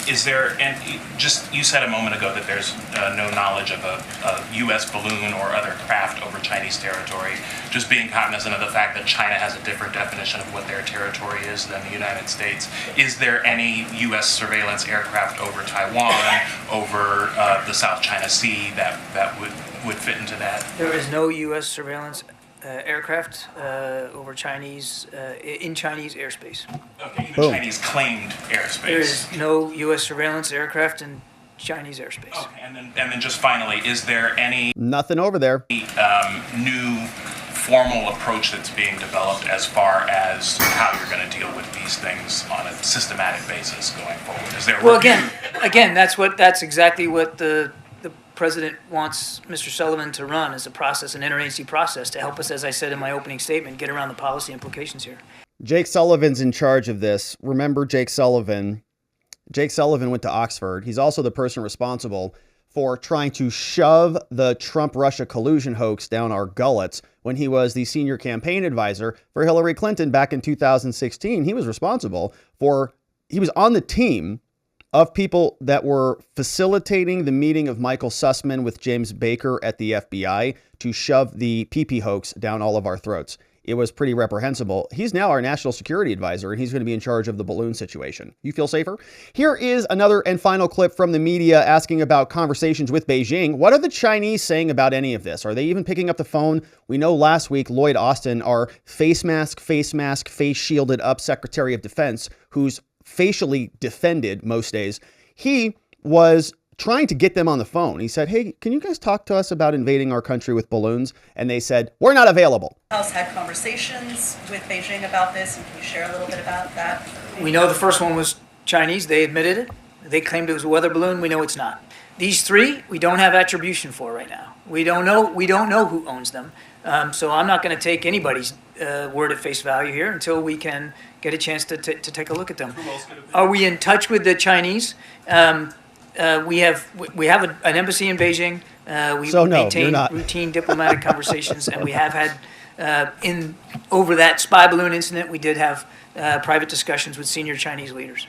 Is there, and you said a moment ago that there's no knowledge of a U.S. balloon or other craft over Chinese territory, just being cognizant of the fact that China has a different definition of what their territory is than the United States. Is there any U.S. surveillance aircraft over Taiwan, over the South China Sea that would fit into that? There is no U.S. surveillance aircraft over Chinese in Chinese airspace. Okay, even Chinese claimed airspace. There is no U.S. surveillance aircraft in Chinese airspace. Okay, and then just finally, is there any nothing over there? New formal approach that's being developed as far as how you're going to deal with these things on a systematic basis going forward? Is there? Well, again, that's exactly what the President wants Mr. Sullivan to run as a process, an interagency process, to help us, as I said in my opening statement, get around the policy implications here. Jake Sullivan's in charge of this. Remember Jake Sullivan. Jake Sullivan went to Oxford. He's also the person responsible for trying to shove the Trump-Russia collusion hoax down our gullets when he was the senior campaign advisor for Hillary Clinton back in 2016. He was on the team of people that were facilitating the meeting of Michael Sussman with James Baker at the FBI to shove the PP hoax down all of our throats. It was pretty reprehensible. He's now our national security advisor, and he's going to be in charge of the balloon situation. You feel safer? Here is another and final clip from the media asking about conversations with Beijing. What are the Chinese saying about any of this? Are they even picking up the phone? We know last week, Lloyd Austin, our face mask, face shielded up Secretary of Defense, who's facially defended most days, he was trying to get them on the phone. He said, hey, can you guys talk to us about invading our country with balloons? And they said, we're not available. House had conversations with Beijing about this, and can you share a little bit about that? We know the first one was Chinese. They admitted it. They claimed it was a weather balloon. We know it's not. These three, we don't have attribution for right now. We don't know who owns them. So I'm not going to take anybody's word at face value here until we can get a chance to take a look at them. Are we in touch with the Chinese? We have an embassy in Beijing. We maintain routine diplomatic conversations, and we have had over that spy balloon incident, we did have private discussions with senior Chinese leaders.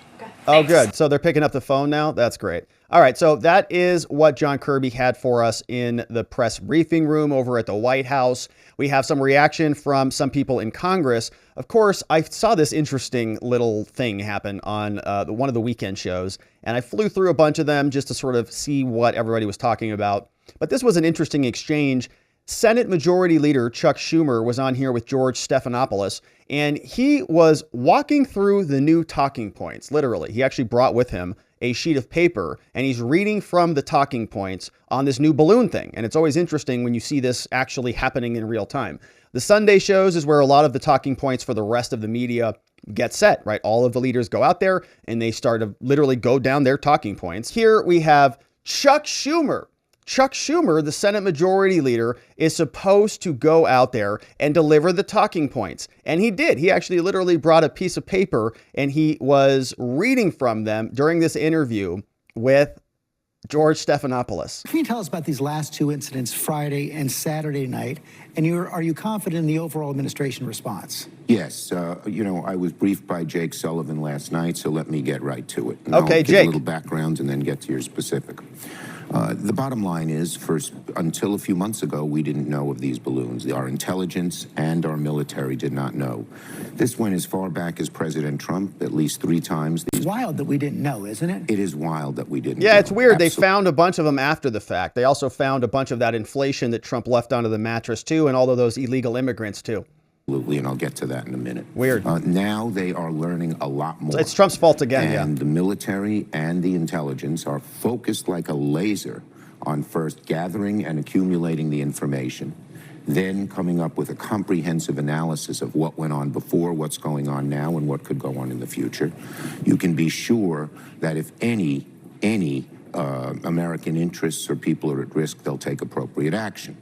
Oh, good. So they're picking up the phone now? That's great. All right. So that is what John Kirby had for us in the press briefing room over at the White House. We have some reaction from some people in Congress. Of course, I saw this interesting little thing happen on one of the weekend shows, and I flew through a bunch of them just to sort of see what everybody was talking about. But this was an interesting exchange. Senate Majority Leader CHuck Schumer was on here with George Stephanopoulos, and he was walking through the new talking points, literally. He actually brought with him a sheet of paper, and he's reading from the talking points on this new balloon thing. And it's always interesting when you see this actually happening in real time. The Sunday shows is where a lot of the talking points for the rest of the media get set, right? All of the leaders go out there and they start to literally go down their talking points. Here we have CHuck Schumer. CHuck Schumer, the Senate Majority Leader, is supposed to go out there and deliver the talking points. And he did. He actually literally brought a piece of paper and he was reading from them during this interview with George Stephanopoulos. Can you tell us about these last two incidents, Friday and Saturday night? And are you confident in the overall administration response? Yes. I was briefed by Jake Sullivan last night, so let me get right to it. Okay, I'll give Jake. a little background and then get to your specific. The bottom line is, first, until a few months ago, we didn't know of these balloons. Our intelligence and our military did not know. This went as far back as President Trump, at least 3 times. It's wild that we didn't know, isn't it? It is wild that we didn't know. Yeah, it's weird. Absolutely. They found a bunch of them after the fact. They also found a bunch of that inflation that Trump left onto the mattress, too, and all of those illegal immigrants, too. Absolutely, and I'll get to that in a minute. Weird. Now they are learning a lot more. It's Trump's fault again, and the military and the intelligence are focused like a laser on first gathering and accumulating the information, then coming up with a comprehensive analysis of what went on before, what's going on now, and what could go on in the future. You can be sure that if any American interests or people are at risk, they'll take appropriate action.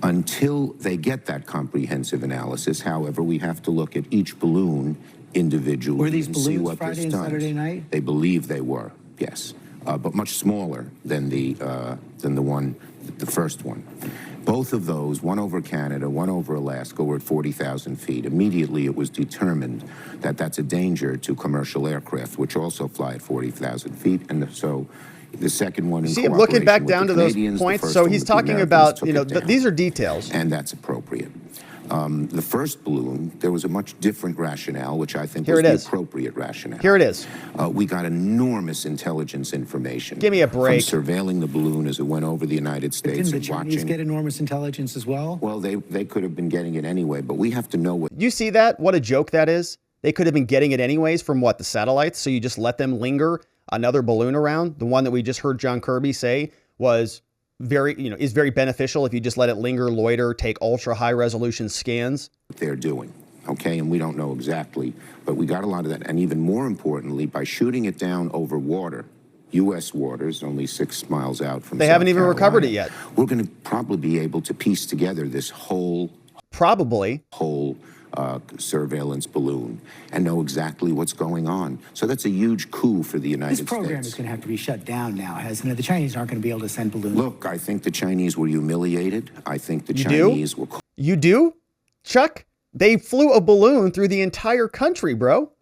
Until they get that comprehensive analysis, however, we have to look at each balloon individually. Were these and see balloons what Friday this and does. Saturday night? They believe they were, yes, but much smaller than the first one. Both of those, one over Canada, one over Alaska, were at 40,000 feet. Immediately, it was determined that that's a danger to commercial aircraft, which also fly at 40,000 feet, and so. The second one in See him looking back down to those Canadians, points. So he's talking about, these are details. And that's appropriate. The first balloon, there was a much different rationale, which I think Here was it the is. appropriate rationale. Here it is. We got enormous intelligence information. Give me a break. From surveilling the balloon as it went over the United States Didn't the and Chinese watching. get enormous intelligence as well? Well, they could have been getting it anyway, but we have to know what. You see that? What a joke that is. They could have been getting it anyways from what, the satellites? So you just let them linger another balloon around? The one that we just heard John Kirby say was is very beneficial if you just let it linger, loiter, take ultra high resolution scans. They're doing, okay? And we don't know exactly, but we got a lot of that. And even more importantly, by shooting it down over water, U.S. waters, only 6 miles out from They South haven't even Carolina, recovered it yet. We're going to probably be able to piece together this whole surveillance balloon and know exactly what's going on. So that's a huge coup for the United States. This program is going to have to be shut down now, hasn't it? The Chinese aren't going to be able to send balloons. Look, I think the Chinese were humiliated. I think the Chinese were... You do? Chuck? They flew a balloon through the entire country, bro.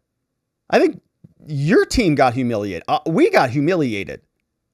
I think your team got humiliated. We got humiliated,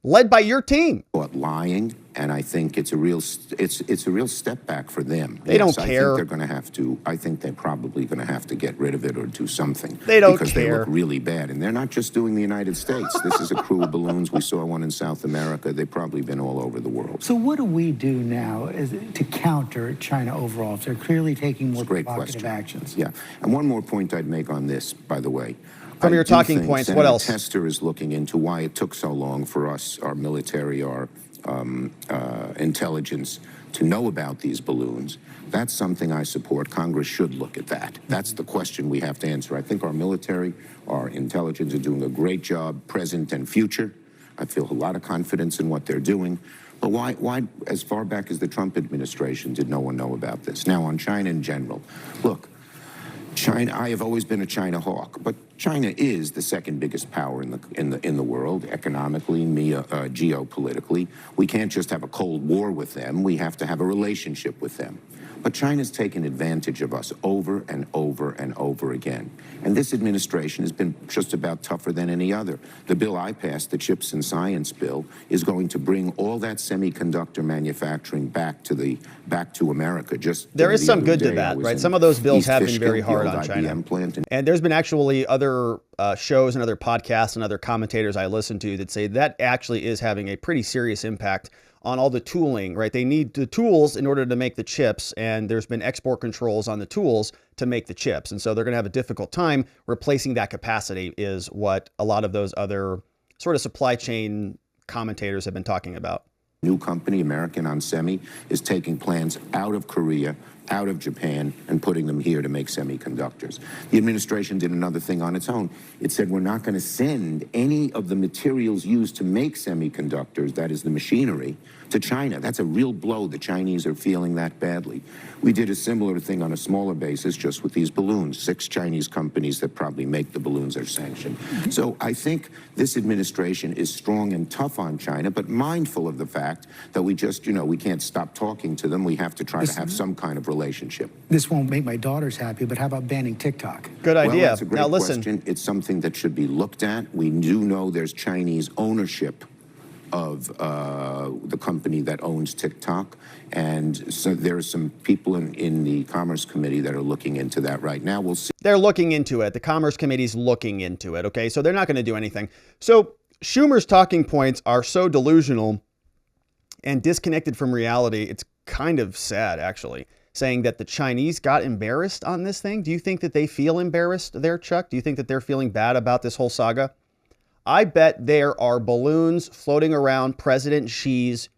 led by your team. Lying, and I think it's a real step back for them. They don't I think care. they're going to have to. I think they're probably going to have to get rid of it or do something. They don't because care. They look really bad, and they're not just doing the United States. This is a crew of balloons. We saw one in South America. They've probably been all over the world. So what do we do now to counter China overall? If they're clearly taking more provocative actions. Yeah, and one more point I'd make on this, by the way. From your talking points, Senator what else? Tester is looking into why it took so long for us, our military, our intelligence, to know about these balloons. That's something I support. Congress should look at that. That's the question we have to answer. I think our military, our intelligence are doing a great job, present and future. I feel a lot of confidence in what they're doing. But why, as far back as the Trump administration, did no one know about this? Now, on China in general, look, China, I have always been a China hawk, but China is the second biggest power in the world, economically, geopolitically. We can't just have a Cold War with them. We have to have a relationship with them. But China's taken advantage of us over and over and over again. And this administration has been just about tougher than any other. The bill I passed, the Chips and Science bill, is going to bring all that semiconductor manufacturing back to America. There is some good to that, right? Some of those bills have been very hard on China. And there's been actually other shows and other podcasts and other commentators I listen to that say that actually is having a pretty serious impact on all the tooling, right? They need the tools in order to make the chips, and there's been export controls on the tools to make the chips. And so they're going to have a difficult time replacing that capacity, is what a lot of those other sort of supply chain commentators have been talking about. New company, American on Semi, is taking plants out of Korea, out of Japan, and putting them here to make semiconductors. The administration did another thing on its own. It said we're not going to send any of the materials used to make semiconductors, that is the machinery, to China. That's a real blow. The Chinese are feeling that badly. We did a similar thing on a smaller basis just with these balloons. 6 Chinese companies that probably make the balloons are sanctioned. So I think this administration is strong and tough on China, but mindful of the fact that we just, we can't stop talking to them. We have to try to have some kind of relationship. This won't make my daughters happy, but how about banning TikTok? Good idea. Well, that's a great question. It's something that should be looked at. We do know there's Chinese ownership of the company that owns TikTok. And so there are some people in the Commerce Committee that are looking into that right now. We'll see. They're looking into it. The Commerce Committee's looking into it, okay? So they're not going to do anything. So Schumer's talking points are so delusional and disconnected from reality. It's kind of sad, actually, saying that the Chinese got embarrassed on this thing. Do you think that they feel embarrassed there, Chuck? Do you think that they're feeling bad about this whole saga? I bet there are balloons floating around President Xi's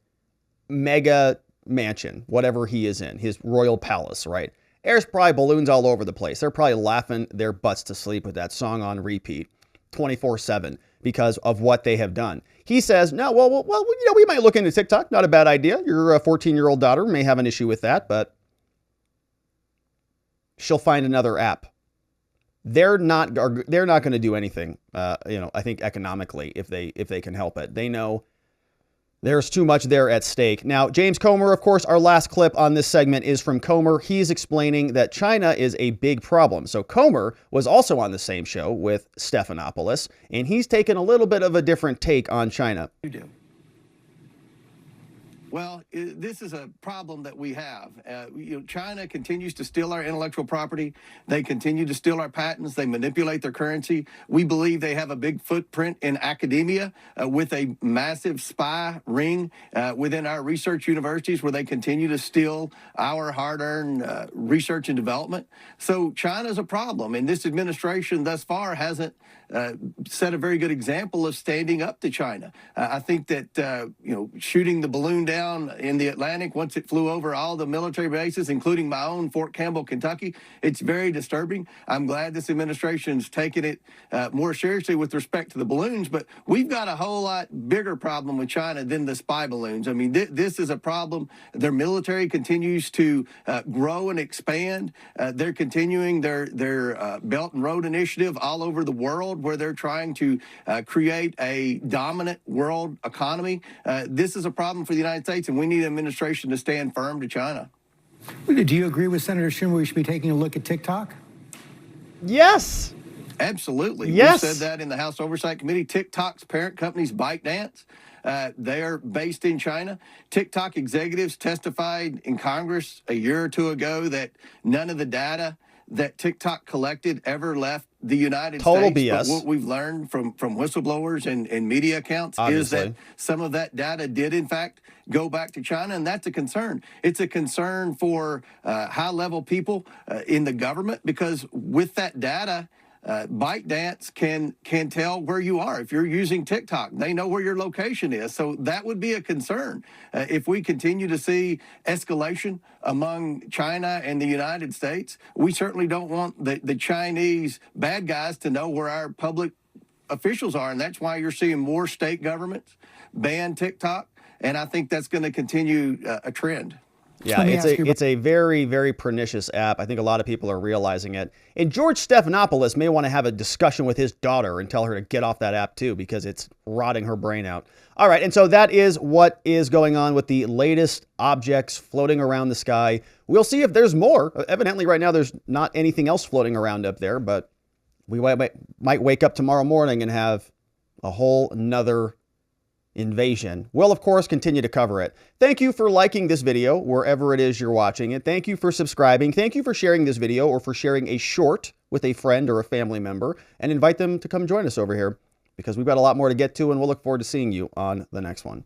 mega mansion, whatever he is in, his royal palace, right? There's probably balloons all over the place. They're probably laughing their butts to sleep with that song on repeat 24/7 because of what they have done. He says, no, well, we might look into TikTok. Not a bad idea. Your 14-year-old daughter may have an issue with that, but she'll find another app. They're not going to do anything, I think economically, if they can help it. They know there's too much there at stake. Now, James Comer, of course, our last clip on this segment is from Comer. He's explaining that China is a big problem. So Comer was also on the same show with Stephanopoulos, and he's taken a little bit of a different take on China. You do. Well, this is a problem that we have. China continues to steal our intellectual property. They continue to steal our patents. They manipulate their currency. We believe they have a big footprint in academia with a massive spy ring within our research universities where they continue to steal our hard-earned research and development. So China's a problem, and this administration thus far hasn't set a very good example of standing up to China. I think that, shooting the balloon down in the Atlantic once it flew over all the military bases, including my own Fort Campbell, Kentucky, it's very disturbing. I'm glad this administration's taken it more seriously with respect to the balloons, but we've got a whole lot bigger problem with China than the spy balloons. I mean, this is a problem. Their military continues to grow and expand. They're continuing their Belt and Road Initiative all over the world, where they're trying to create a dominant world economy. This is a problem for the United States, and we need an administration to stand firm to China. Do you agree with Senator Schumer we should be taking a look at TikTok? Yes. Absolutely. Yes. We said that in the House Oversight Committee. TikTok's parent company's ByteDance. They are based in China. TikTok executives testified in Congress a year or two ago that none of the data that TikTok collected ever left the United Total States. BS. But what we've learned from whistleblowers and media accounts is that some of that data did, in fact, go back to China, and that's a concern. It's a concern for high-level people in the government, because with that data, ByteDance can tell where you are. If you're using TikTok, they know where your location is. So that would be a concern. If we continue to see escalation among China and the United States, we certainly don't want the Chinese bad guys to know where our public officials are. And that's why you're seeing more state governments ban TikTok. And I think that's going to continue a trend. Yeah, it's a very, very pernicious app. I think a lot of people are realizing it. And George Stephanopoulos may want to have a discussion with his daughter and tell her to get off that app too, because it's rotting her brain out. All right, and so that is what is going on with the latest objects floating around the sky. We'll see if there's more. Evidently, right now, there's not anything else floating around up there, but we might wake up tomorrow morning and have a whole nother invasion. We'll, of course, continue to cover it. Thank you for liking this video wherever it is you're watching it. Thank you for subscribing. Thank you for sharing this video or for sharing a short with a friend or a family member, and invite them to come join us over here, because we've got a lot more to get to, and we'll look forward to seeing you on the next one.